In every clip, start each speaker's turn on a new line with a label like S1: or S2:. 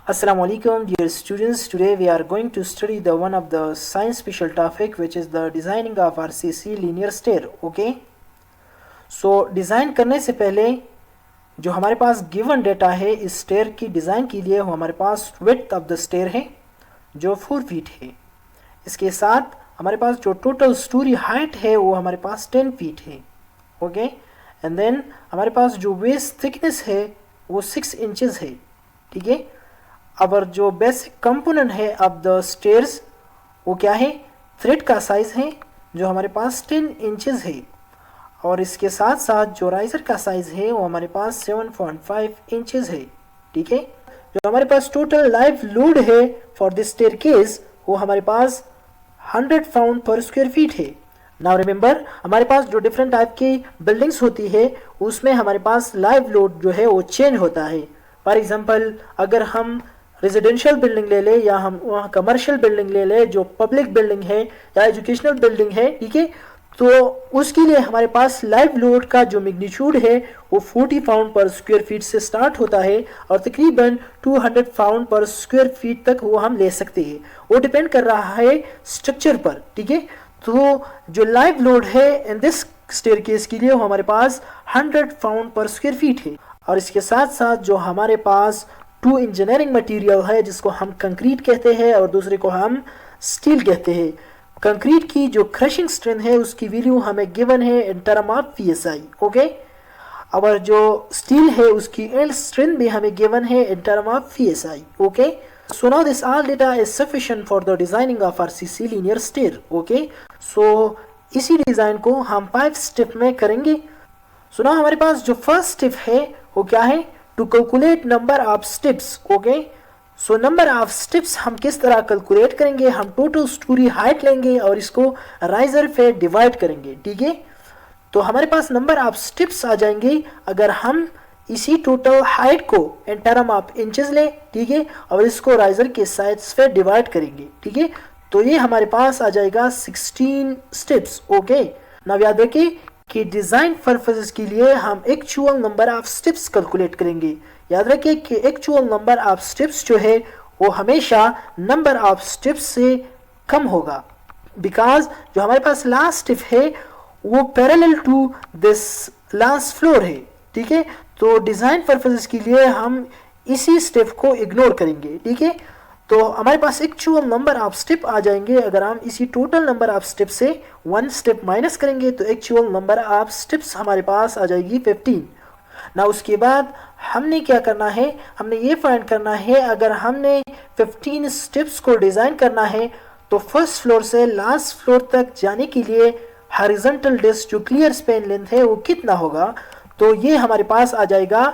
S1: Assalamu alaikum dear students. Today we are going to study the one of the science special topic which is the designing of RCC linear stair. Okay. So design करने से पहले जो हमारे पास given data है इस stair की design के लिए वो हमारे पास विड्थ ऑफ द स्टेयर है जो 4 फीट है। इसके साथ हमारे पास जो टोटल स्टोरी हाइट है वो हमारे पास 10 फीट है। ओके। एंड देन हमारे पास जो वेस्ट थिकनेस है वो 6 इंचेस है। ठीक है। अब जो बेसिक कंपोनेंट है ऑफ द स्टेयर्स वो क्या है, थ्रेड का साइज है जो हमारे पास 10 इंचेस है और इसके साथ साथ जो राइजर का साइज है वो हमारे पास 7.5 इंचेस है। ठीक है। जो हमारे पास टोटल लाइव लोड है फॉर दिस स्टेयरकेस वो हमारे पास 100 पाउंड पर स्क्वायर फीट है। नाउ रिमेंबर हमारे पास जो डिफरेंट टाइप की बिल्डिंग्स होती है उसमें हमारे पास लाइव लोड जो है वो चेंज होता है। फॉर एग्जांपल अगर हम रेजिडेंशियल बिल्डिंग ले ले या हम वहाँ कमर्शियल बिल्डिंग ले ले जो पब्लिक बिल्डिंग है या एजुकेशनल बिल्डिंग है, ठीक है, तो उसके लिए हमारे पास लाइव लोड का जो मैग्नीट्यूड है वो 40 पाउंड पर स्क्वायर फीट से स्टार्ट होता है और तकरीबन 200 पाउंड पर स्क्वायर फीट तक वो हम ले सकते हैं। वो डिपेंड कर रहा है स्ट्रक्चर पर। ठीक है। तो जो लाइव लोड है इन दिस स्टेयरकेस के लिए वो हमारे पास 100 पाउंड पर स्क्वायर फीट है और इसके साथ साथ जो हमारे पास 2 इंजीनियरिंग मटेरियल है जिसको हम कंक्रीट कहते हैं और दूसरे को हम स्टील कहते हैं। कंक्रीट की जो क्रशिंग स्ट्रेंथ है उसकी वैल्यू हमें गिवन है in term of PSI. Okay. और जो स्टील है उसकी यील्ड स्ट्रेंथ भी हमें गिवन है in term of PSI. Okay. So now this all data is sufficient for the designing of RCC linear stair. Okay. So इसी design को हम 5 स्टेप में करेंगे। सो नाउ हमारे पास जो फर्स्ट स्टेप है वो क्या है, to calculate number of steps. Okay. So number of steps हम किस तरह कैलकुलेट करेंगे, हम टोटल स्टोरी हाइट लेंगे और इसको राइजर पे डिवाइड करेंगे। ठीक है। तो हमारे पास नंबर ऑफ स्टेप्स आ जाएंगे अगर हम इसी टोटल हाइट को इन टर्म ऑफ इंचेस लें। ठीक है। और इसको राइजर के साइड्स पे डिवाइड करेंगे। ठीक है। तो ये हमारे पास आ जाएगा 16 स्टेप्स। ओके। नाउ याद रखिए कि डिजाइन पर्पसेस के लिए हम actual number of steps calculate करेंगे। याद रखिए कि एक्चुअल नंबर ऑफ स्टेप्स जो है वो हमेशा नंबर ऑफ स्टेप्स से कम होगा बिकॉज जो हमारे पास लास्ट स्टेप है वो parallel to this last floor है। ठीक है। तो डिजाइन पर्पसेस के लिए हम इसी स्टेप को इग्नोर करेंगे। ठीक है। तो हमारे पास एक्चुअल नंबर ऑफ स्टेप आ जाएंगे अगर हम इसी टोटल नंबर ऑफ स्टेप से 1 स्टेप माइनस करेंगे तो एक्चुअल नंबर ऑफ स्टेप्स हमारे पास आ जाएगी 15। ना उसके बाद हमने क्या करना है, हमने ये फाइंड करना है अगर हमने 15 स्टेप्स को डिज़ाइन करना है तो फर्स्ट फ्लोर से लास्ट फ्लोर तक जाने के लिए हॉरिजॉन्टल डिस्क जो क्लियर स्पैन लेंथ है वो कितना होगा। तो ये हमारे पास आ जाएगा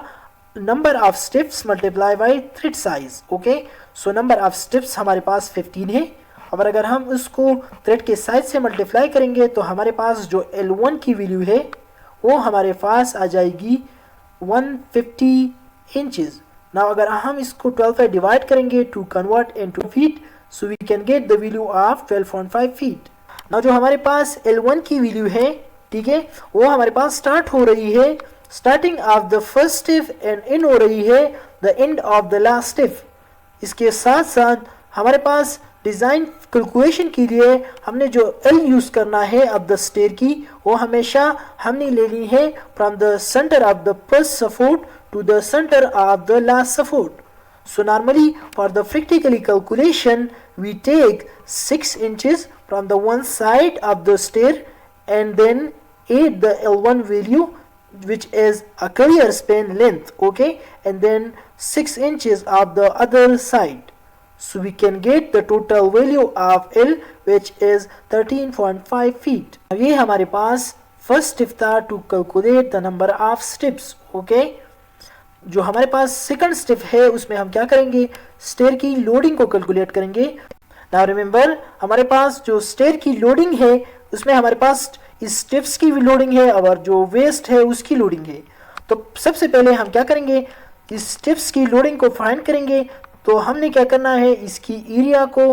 S1: number of steps multiply by thread size. Okay. So number of steps हमारे पास 15 है और अगर हम उसको थ्रेड के साइज से मल्टीप्लाई करेंगे तो हमारे पास जो L1 की वैल्यू है वो हमारे पास आ जाएगी 150 इंचेस। नाउ अगर हम इसको 12 पे डिवाइड करेंगे to convert into feet so we can get the value of 12.5 feet. Now जो हमारे पास L1 की वैल्यू है, ठीक है, वो हमारे पास स्टार्ट हो रही है starting of the first step and in हो रही है the end of the last step. इसके साथ साथ हमारे पास डिज़ाइन कैलकुलेशन के लिए हमने जो L यूज़ करना है ऑफ द स्टेयर की वो हमेशा हमने लेनी है from the centre of the first support to the centre of the last support. So normally for the practically calculation we take 6 inches from the one side of the stair and then add the L1 value which is a clear span length. Okay. And then 6 inches of the other side. So we can get the total value of L which is 13.5 feet. अब ये हमारे पास first step था to calculate the number of steps. Okay. जो हमारे पास second step है उसमें हम क्या करेंगे, stair की loading को calculate करेंगे। Now remember हमारे पास जो stair की loading है उसमें हमारे पास इस स्टेप्स की भी लोडिंग है और जो वेस्ट है उसकी लोडिंग है। तो सबसे पहले हम क्या करेंगे, इस स्टेप्स की लोडिंग को फाइंड करेंगे। तो हमने क्या करना है, इसकी एरिया को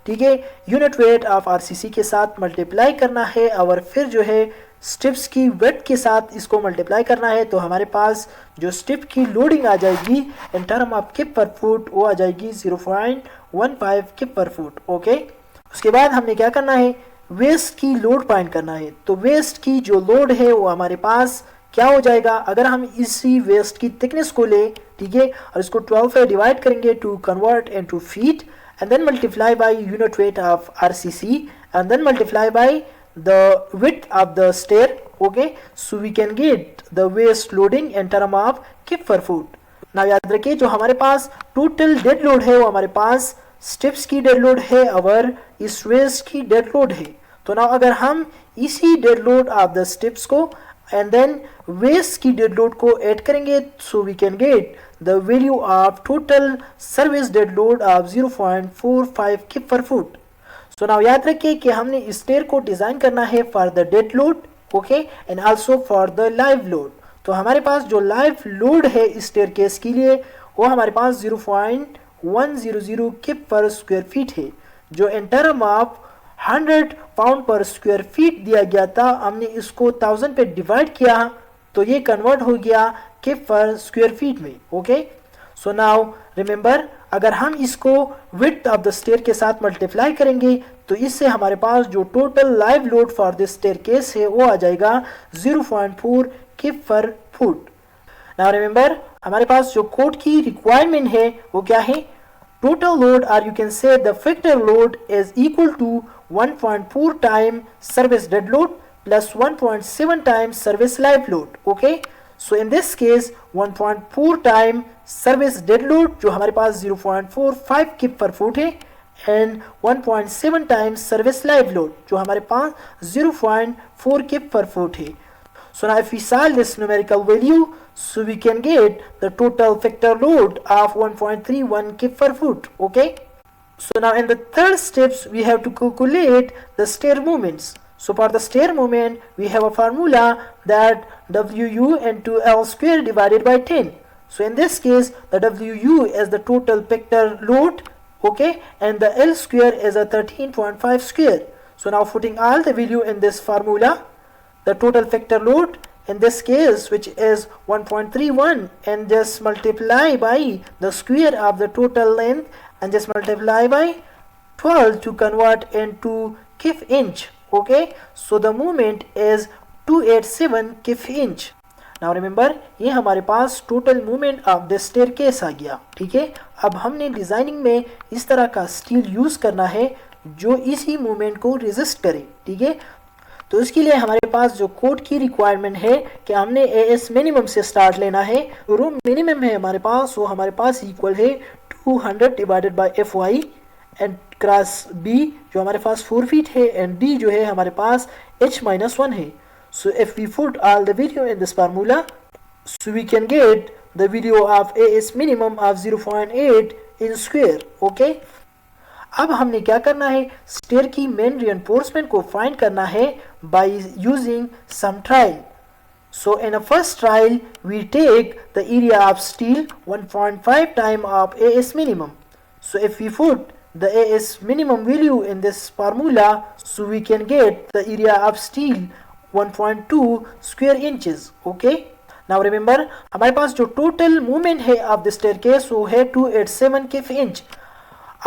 S1: ठीक है, यूनिट वेट ऑफ आरसीसी के साथ मल्टीप्लाई करना है और फिर जो है स्ट्रिप्स की वेट के साथ इसको मल्टीप्लाई करना है, तो हमारे पास जो स्ट्रिप की लोडिंग आ जाएगी इन टर्म ऑफ किप पर फुट वो आ जाएगी 0.15 किप पर फुट। ओके, उसके बाद हमने क्या करना है, वेस्ट की लोड फाइंड करना है। तो वेस्ट की जो लोड है वो हमारे पास क्या हो जाएगा, अगर हम इसी वेस्ट की थिकनेस को ले, ठीक है, और इसको 12 से डिवाइड करेंगे to convert into feet and then multiply by unit weight of RCC and then multiply by the width of the stair. Okay, so we can get the waste loading in term of kip per foot. Now याद रखिए जो हमारे पास total dead load है वो हमारे पास steps की dead load है और इस वेस्ट की डेड लोड है। तो ना अगर हम इसी dead load of the steps को एंड देन वेस्ट की डेड लोड को ऐड करेंगे, so we can get the value of total service dead load of 0.45 kip per foot. So now याद रखिए कि हमने इस स्टेयर को डिजाइन करना है for the dead load, okay, and also for the live load. तो हमारे पास जो लाइव लोड है इस स्टेयर केस के लिए वो हमारे पास 0.100 किप पर स्क्वायर फीट है, जो इन टर्म ऑफ 100 पाउंड पर स्क्वायर फीट दिया गया था। हमने इसको 1000 पे डिवाइड किया तो ये कन्वर्ट हो गया किप पर स्क्वायर फीट में। ओके, सो नाउ रिमेंबर अगर हम इसको विड्थ ऑफ द स्टेयर के साथ मल्टीप्लाई करेंगे तो इससे हमारे पास जो total live load for this staircase है वो आ जाएगा 0.4 किप पर फुट। नाउ रिमेंबर हमारे पास जो कोड की रिक्वायरमेंट है वो क्या है, टोटल लोड और you can say the factor load is equal to 1.4 time service dead load plus 1.7 times service live load. Okay, so in this case 1.4 time service dead load जो हमारे पास 0.45 किप पर foot है and 1.7 times service live load जो हमारे पास 0.4 किप पर foot है। So now if we solve this numerical value, so we can get the total factor load of 1.31 kip per foot. Okay, so now in the third steps we have to calculate the stair movements. So for the stair movement, we have a formula that WU into L square divided by 10. So in this case, the WU is the total factor load, okay, and the L square is a 13.5 square. So now putting all the value in this formula, the total factor load in this case, which is 1.31, and just multiply by the square of the total length and just multiply by 12 to convert into kip inch. Okay, so the movement is 287 kip inch. Now remember ये हमारे पास total movement of the staircase आ गया। ठीक है, अब हमने designing में इस तरह का स्टील यूज करना है जो इसी मूवमेंट को रेजिस्ट करे। ठीक है, तो इसके लिए हमारे पास जो कोड की रिक्वायरमेंट है कि हमने एएस मिनिमम से स्टार्ट लेना है। जो मिनिमम है हमारे पास वो हमारे पास इक्वल है 200 divided by f y and cross b जो हमारे पास 4 फीट है एंड डी जो है हमारे पास h-1 है। So if we put all the value in this formula so we can get the value of AS minimum of 0.8 in square. Okay, अब हमने क्या करना है, स्टेयर की मेन रिइंफोर्समेंट को फाइंड करना है by using some trial. So in a first trial we take the area of steel 1.5 time of AS minimum. So if we put the AS minimum value in this formula, so we can get the area of steel 1.2 square inches. Okay, now remember हमारे पास जो total movement है of the staircase वो है 287 kip inch।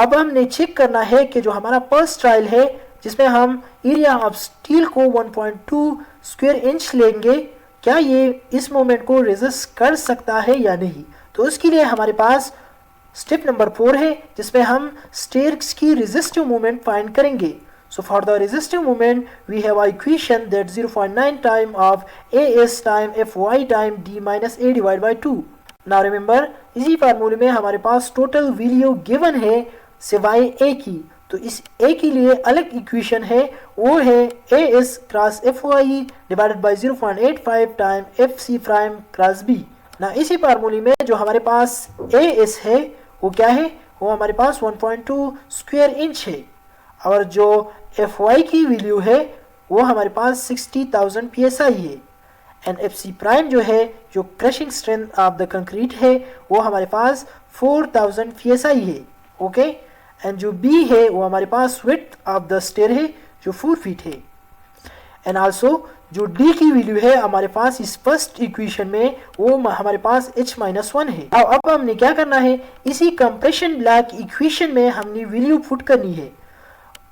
S1: अब हमने check करना है कि जो हमारा फर्स्ट ट्रायल है जिसमें हम एरिया ऑफ स्टील को 1.2 स्क्वायर इंच लेंगे, क्या ये इस मोमेंट को रेजिस्ट कर सकता है या नहीं। तो उसके लिए हमारे पास स्टेप नंबर 4 है जिसमें हम स्टेयर्स की रेजिस्टिव मूवमेंट फाइंड करेंगे। So for the resistive movement we have a equation that 0.9 time of AS time FY time D minus A divide by 2। Now remember इसी फार्मूले में हमारे पास टोटल वैल्यू गिवन है सिवाय A की, तो इस A के लिए अलग इक्वेशन है, वो है AS cross FY divided by 0.85 time FC prime cross B। ना इसी फार्मूले में जो हमारे पास AS है वो क्या है, वो हमारे पास 1.2 स्क्वायर इंच है और जो FY की वैल्यू है वो हमारे पास 60,000 PSI है एंड FC प्राइम जो है जो crushing strength of the concrete है वो हमारे पास 4,000 PSI है। ओके, एंड जो B है वो हमारे पास विड्थ ऑफ द स्टेयर है जो 4 फीट है। एंड आल्सो जो D की वैल्यू है हमारे पास इस फर्स्ट इक्वेशन में वो हमारे पास h-1 है। अब हमने क्या करना है, इसी कंप्रेशन ब्लॉक इक्वेशन में हमने वैल्यू पुट करनी है।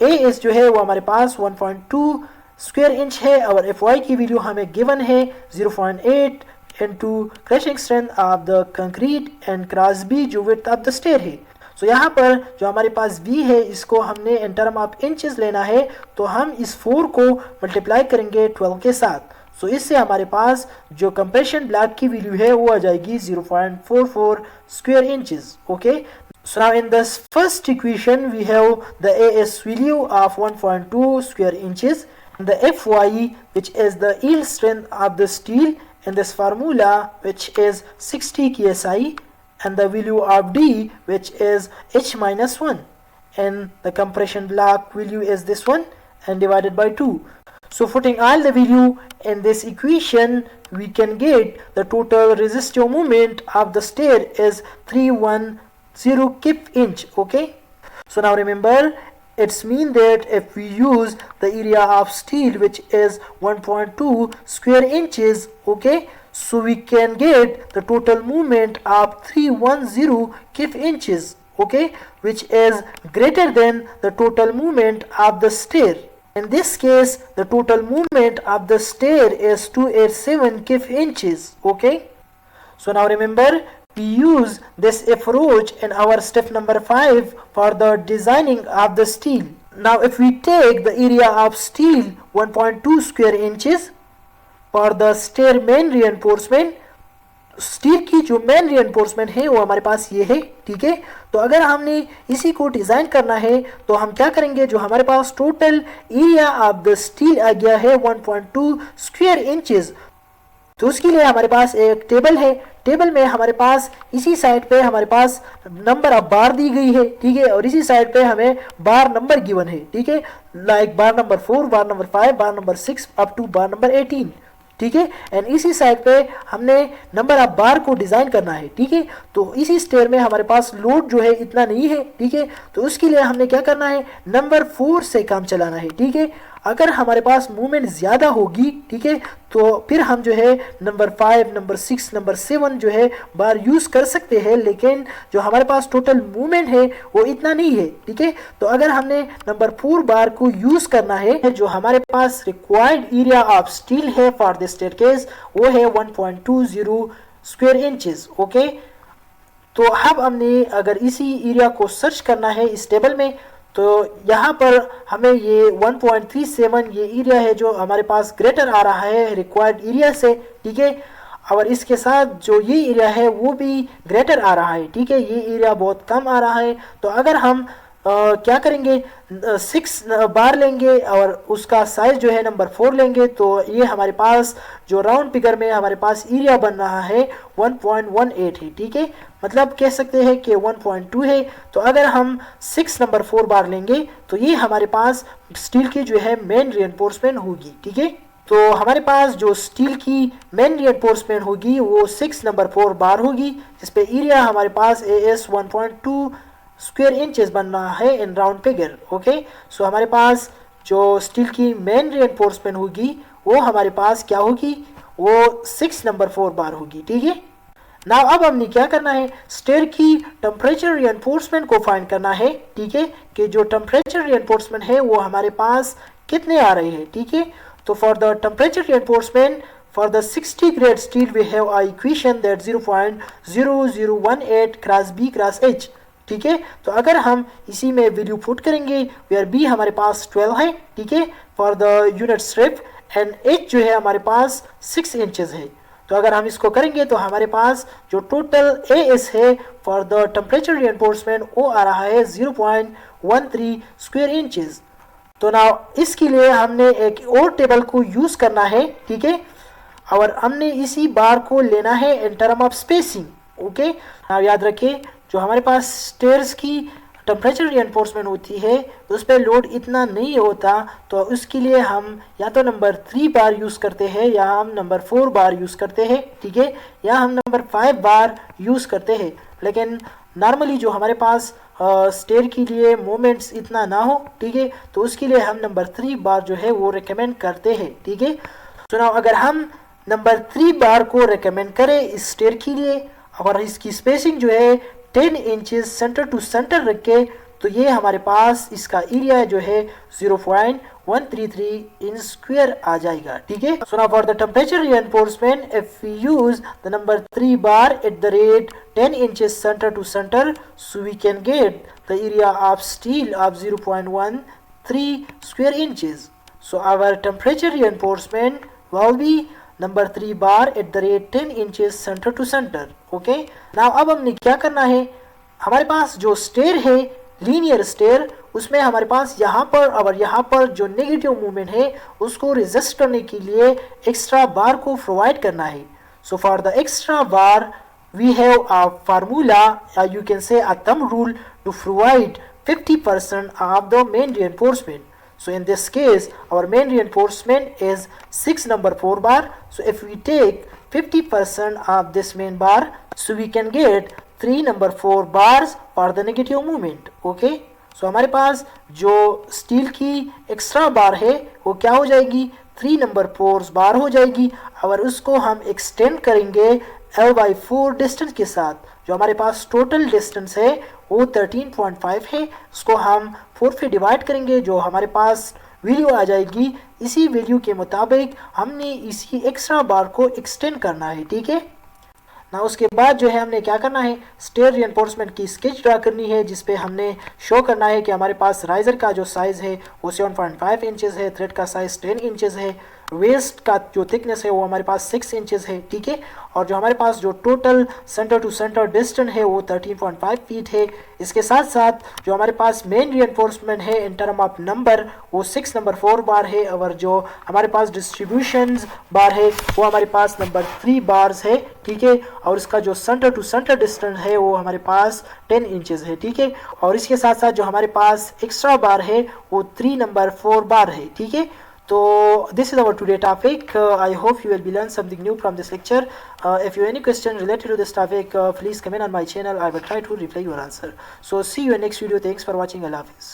S1: AS जो है वो हमारे पास 1.2 स्क्वायर इंच है और FY की वैल्यू हमें गिवन है 0.8 into crushing strength of the concrete and cross B जो width of the stair है। सो यहाँ पर जो हमारे पास B है इसको हमने इन टर्म ऑफ इंचेस लेना है, तो हम इस 4 को मल्टीप्लाई करेंगे 12 के साथ। सो इससे हमारे पास जो कंप्रेशन ब्लॉक की वैल्यू है वो आ जाएगी 0.44 square inches. Okay, so now in this first equation we have the AS value of 1.2 square inches and the FY which is the yield strength of the steel in this formula which is 60 ksi and the value of D which is h-1 and the compression block value is this one and divided by 2. So putting all the value in this equation we can get the total resistive moment of the stair is 310 kip inch. Okay, so now remember it's mean that if we use the area of steel which is 1.2 square inches, okay, so we can get the total movement of 310 kip inches, okay, which is greater than the total movement of the stair. In this case the total movement of the stair is 287 kip inches. Okay, so now remember we use this approach in our step number 5 for the designing of the steel. Now if we take the area of steel 1.2 square inches for the stair main reinforcement, steel की जो main reinforcement है वो हमारे पास ये है। ठीक है, तो अगर हमने इसी को डिज़ाइन करना है तो हम क्या करेंगे, जो हमारे पास total area of the steel आ गया है 1.2 स्क्वायर इंचेस, तो उसके लिए हमारे पास एक टेबल है। टेबल में हमारे पास इसी साइड पे हमारे पास नंबर ऑफ बार दी गई है। ठीक है, और इसी साइड पे हमें बार नंबर गिवन है। ठीक है, like bar number 4, bar number 5, bar number 6 up to bar number 18। ठीक है, एंड इसी साइड पे हमने नंबर ऑफ बार को डिजाइन करना है। ठीक है, तो इसी स्टेयर में हमारे पास लोड जो है इतना नहीं है। ठीक है, तो उसके लिए हमने क्या करना है, नंबर 4 से काम चलाना है। ठीक है, अगर हमारे पास मूवमेंट ज़्यादा होगी, ठीक है, तो फिर हम जो है नंबर 5, नंबर 6, नंबर 7 जो है बार यूज़ कर सकते हैं, लेकिन जो हमारे पास टोटल मूवमेंट है वो इतना नहीं है। ठीक है, तो अगर हमने नंबर 4 बार को यूज़ करना है, जो हमारे पास रिक्वायर्ड एरिया ऑफ स्टील है फॉर दिस स्टेयरकेस वो है 1.20 स्क्वायर इंचेस। ओके, तो अब हमने अगर इसी एरिया को सर्च करना है इस टेबल में, तो यहाँ पर हमें ये 1.37 ये एरिया है जो हमारे पास ग्रेटर आ रहा है रिक्वायर्ड एरिया से। ठीक है, और इसके साथ जो ये एरिया है वो भी ग्रेटर आ रहा है। ठीक है, ये एरिया बहुत कम आ रहा है। तो अगर हम क्या करेंगे, 6 बार लेंगे और उसका साइज जो है नंबर 4 लेंगे, तो ये हमारे पास जो राउंड फिगर में हमारे पास एरिया बन रहा है 1.18 है। ठीक है, मतलब कह सकते हैं कि 1.2 है। तो अगर हम 6 नंबर 4 बार लेंगे तो ये हमारे पास स्टील की जो है मेन रिइंफोर्समेंट होगी। ठीक है, तो हमारे पास जो स्टील की मेन रिइंफोर्समेंट होगी वो 6 नंबर 4 बार होगी, जिस पे एरिया हमारे पास AS 1.2 स्क्वायर इंचेस बन रहा है इन राउंड फिगर। ओके, सो हमारे पास जो स्टील की मेन रिइंफोर्समेंट होगी वो हमारे पास क्या होगी, वो 6 नंबर 4 बार होगी। ठीक है, ना अब हमने क्या करना है, स्टेयर की टेम्परेचर रिइंफोर्समेंट को फाइंड करना है। ठीक है, कि जो टेम्परेचर रिइंफोर्समेंट है वो हमारे पास कितने आ रहे हैं। ठीक है, तो for the temperature reinforcement for the 60 grade steel we have a equation that 0.0018 cross B cross H। ठीक है, तो अगर हम इसी में वैल्यू पुट करेंगे वेयर B हमारे पास 12 है। ठीक है, for the unit strip and H जो है हमारे पास 6 इंचेस है। तो अगर हम इसको करेंगे तो हमारे पास जो टोटल AS है फॉर द टेम्परेचर रिइंफोर्समेंट वो आ रहा है 0.13 स्क्वायर इंचेस। तो ना इसके लिए हमने एक और टेबल को यूज़ करना है। ठीक है, और हमने इसी बार को लेना है in term of spacing. Okay, आप याद रखिए जो हमारे पास स्टेयर्स की टेम्परेचर रिइंफोर्समेंट होती है उस पर लोड इतना नहीं होता, तो उसके लिए हम या तो नंबर 3 बार यूज़ करते हैं या हम नंबर 4 बार यूज़ करते हैं। ठीक है, या हम नंबर 5 बार यूज़ करते हैं। लेकिन नॉर्मली जो हमारे पास स्टेयर के लिए मोमेंट्स इतना ना हो, ठीक है, तो उसके लिए हम नंबर 3 बार जो है वो रिकमेंड करते हैं, ठीक है। तो नाउ अगर हम नंबर 3 बार को रिकमेंड करें इस स्टेयर के लिए और इसकी स्पेसिंग जो है 10 इंचेस सेंटर टू सेंटर रखे, तो ये हमारे पास इसका एरिया जो है 0.133 इंच स्क्वायर आ जाएगा, ठीक है। So now for the temperature reinforcement if we use the number 3 bar at the rate 10 inches center to center, so we can get the area of steel of 0.13 square inches. So our temperature reinforcement will be number 3 bar at the rate 10 inches center to center. Okay. Now अब हमने क्या करना है, हमारे पास जो stair है linear stair, उसमें हमारे पास यहाँ पर और यहाँ पर जो नेगेटिव मूवमेंट है उसको रेजिस्ट करने के लिए एक्स्ट्रा बार को प्रोवाइड करना है. सो for the extra bar we have a formula, you can say a thumb rule, to provide 50% of the main reinforcement. So in this case our main reinforcement is 6 number 4 bar. So if we take 50% of this main bar, so we can get 3 number 4 bars for the negative movement. Okay, so हमारे पास जो steel की extra बार है वो क्या हो जाएगी, 3 number 4 बार हो जाएगी और उसको हम एक्सटेंड करेंगे L/4 डिस्टेंस के साथ. जो हमारे पास टोटल डिस्टेंस है वो 13.5 है, उसको हम 4 से डिवाइड करेंगे, जो हमारे पास वैल्यू आ जाएगी. इसी वैल्यू के मुताबिक हमने इसी एक्स्ट्रा बार को एक्सटेंड करना है, ठीक है ना. उसके बाद जो है हमने क्या करना है, स्टेयर रिइंफोर्समेंट की स्केच ड्रा करनी है, जिसपे हमने शो करना है कि हमारे पास राइजर का जो साइज़ है वो 7.5 इंचेस है, थ्रेड का साइज़ 10 इंचेस है, वेस्ट का जो थिकनेस है वो हमारे पास 6 इंचेस है, ठीक है. और जो हमारे पास जो total centre to centre distance है वो 13.5 फीट है. इसके साथ साथ जो हमारे पास मेन रिइंफोर्समेंट है इन टर्म ऑफ नंबर वो 6 नंबर 4 बार है, और जो हमारे पास डिस्ट्रीब्यूशन बार है वो हमारे पास नंबर 3 बार्स है, ठीक है. और इसका जो सेंटर टू सेंटर डिस्टेंस है वो हमारे पास 10 इंचेस है, ठीक है. और इसके साथ साथ जो हमारे पास एक्स्ट्रा बार है वो 3 नंबर 4 बार है, ठीक है. So this is our today topic. I hope you will be learn something new from this lecture. If you have any question related to this topic, please comment on my channel. I will try to reply your answer. So see you in next video. Thanks for watching. Allah Hafiz.